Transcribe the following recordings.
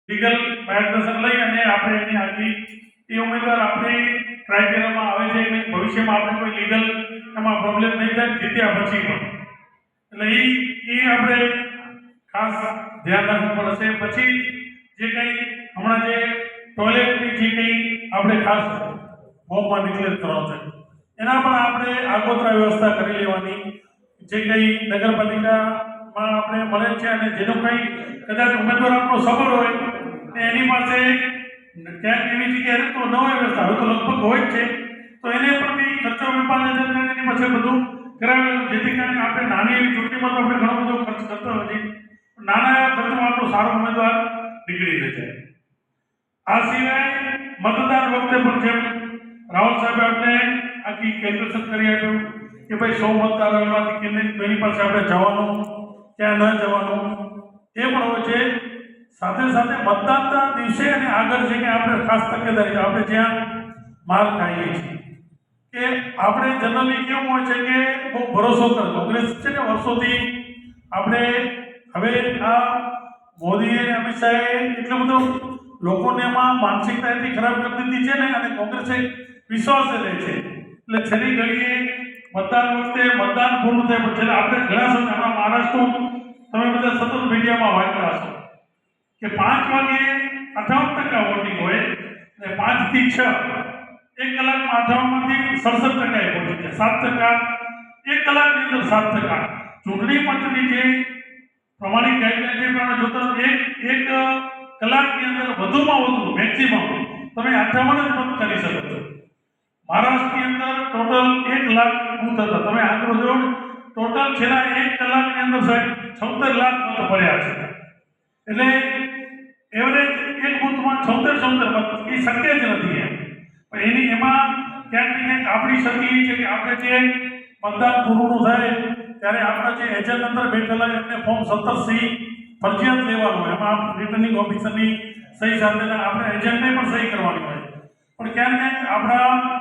Legal માર્ગદર્શન લઈ અને આપણે એની આખી એ ઉમેદવાર આપણે ક્રાઇટેરિયામાં આવે છે કે ભવિષ્યમાં આપણે કોઈ લીગલ એમાં પ્રોબ્લેમ નહીં થાય જીત્યા પછી પણ એટલે એ આપણે ખાસ ધ્યાન રાખવું પડશે. પછી જે કંઈ હમણાં જે ટોયલેટની જે કંઈ આપણે ખાસ ફોર્મમાં ડિક્લેર કરવાનો છે એના પણ આપણે આગોતરા વ્યવસ્થા કરી લેવાની. જે કંઈ નગરપાલિકામાં આપણે મળે છે અને જેનો કંઈ કદાચ ઉમેદવાર આપણો સફળ હોય ને એની પાસે ક્યાંક એવી જગ્યાએ રહેતો ન હોય વ્યવસ્થા હવે તો લગભગ હોય જ છે તો એને પણ કંઈ ખર્ચો વિભાજન એની પાસે બધું કરાવેલું જેથી કરીને આપણે નાની એવી ચૂંટણીમાં તો આપણે ઘણો બધો ખર્ચ કરતો હોય છે નાના એવા ખર્ચમાં આપણો સારો ઉમેદવાર નીકળી જાય. આ સિવાય મતદાન વખતે પણ જેમ રાહુલ સાહેબે આપણે આખી કેલ્ક્યુલેશન કરી આપ્યું કે ભાઈ 100 મતદારો એમાંથી કેની પાસે આપણે જવાનું ક્યાં ન જવાનું એ પણ હોય છે. સાથે સાથે મતદાનના દિવસે અને આગળ છે કે આપણે ખાસ તકેદારી આપણે જ્યાં માલ ખાઈએ છીએ કે આપણે જનરલી કેવું હોય છે કે બહુ ભરોસો કરે કોંગ્રેસ છે ને વર્ષોથી આપણે હવે આ મોદી અને અમિત શાહે એટલો બધો લોકોને એમાં માનસિકતા એટલી ખરાબ કરી દીધી છે ને અને કોંગ્રેસે વિશ્વાસ રહે છે એટલે છેલ્લી ઘડીએ મતદાન વખતે મતદાન પૂર્ણ થાય પછી આપણે ઘણા સમય આપણા મહારાષ્ટ્ર તમે બધા સતત મીડિયામાં વાંચતા હશો કે 5 વાગે 58% વોટિંગ હોય અને 5 થી 6 1 કલાકમાં 58માંથી 67% પહોંચી જાય 7% 1 કલાકની અંદર 7%. ચૂંટણી પંચની જે પ્રમાણિક ગાઈડલાઈન છે પ્રમાણે જોતા એક કલાકની અંદર વધુમાં વધુ મેક્સિમમ તમે 58 જ મત કરી શકો છો. મહારાષ્ટ્રની અંદર ટોટલ 1 લાખ બૂથ હતા તમે આંકડો જોયો ટોટલ છેલ્લા 1 કલાકની અંદર સાહેબ 76 લાખ મત પડ્યા છે એટલે એવરેજ એક બૂથમાં 76 મત એ શક્ય જ નથી એમ. પણ એમાં ક્યાંક ને ક્યાંક આપણી શક્તિ એ છે કે આપણે જે મતદાન પૂરું થાય ત્યારે આપણા જે એજન્ટ અંદર બેઠેલા એમને ફોર્મ 17C ફરજિયાત લેવાનું એમાં રિટર્નિંગ ઓફિસરની સહી સાથેના આપણે એજન્ટને પણ સહી કરવાની હોય પણ ક્યાંક ને ક્યાંક આપણા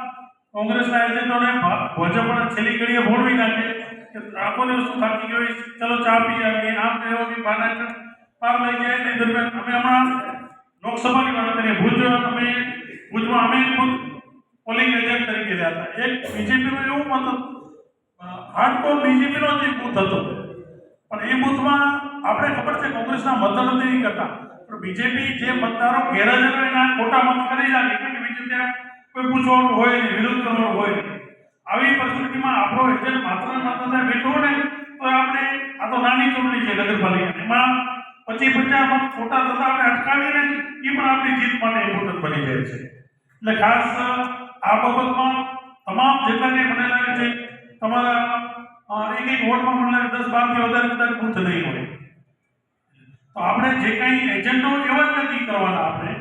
કોંગ્રેસના એજન્ટોને ભાજપના છેલ્લી ઘડીએ ભોળવી નાખે કે આખોની વસ્તુ થાકી ગઈ ચલો ચા પી આવીએ આમ કહેવો કે બાના પાર લઈ જાય એ દરમિયાન અમે હમણાં લોકસભાની વાત કરીએ ભુજમાં અમે ખુદ પોલિંગ એજન્ટ તરીકે રહ્યા હતા. એક બીજેપીનું એવું મત હાર્ડકોર બીજેપીનો જ બૂથ હતો પણ એ બૂથમાં આપણે ખબર છે કોંગ્રેસના મતદાન નથી કરતા પણ બીજેપી જે મતદારો ગેરહાજર એના ખોટા મત કરી નાખે કે બીજું ત્યાં કોઈ પૂછવાનું હોય નહીં વિરોધ કરવાનો હોય નહીં. આવી પરિસ્થિતિમાં આપણો એજન્ટ માત્ર ત્યાં બેઠો હોય ને તો આપણે આ તો નાની ચૂંટણી છે નગરપાલિકા એમાં 25-50 મત ખોટા થતા આપણે અટકાવીને એ પણ આપણી જીત માટે ઇમ્પોર્ટન્ટ બની જાય છે. એટલે ખાસ આ બાબતમાં તમામ જેટલા કંઈ મને લાગે છે તમારા એક વોર્ડમાં મને લાગે 10-12 થી વધારે બૂથ નહીં હોય તો આપણે જે કંઈ એજન્ટો એવા જ નક્કી કરવાના આપણે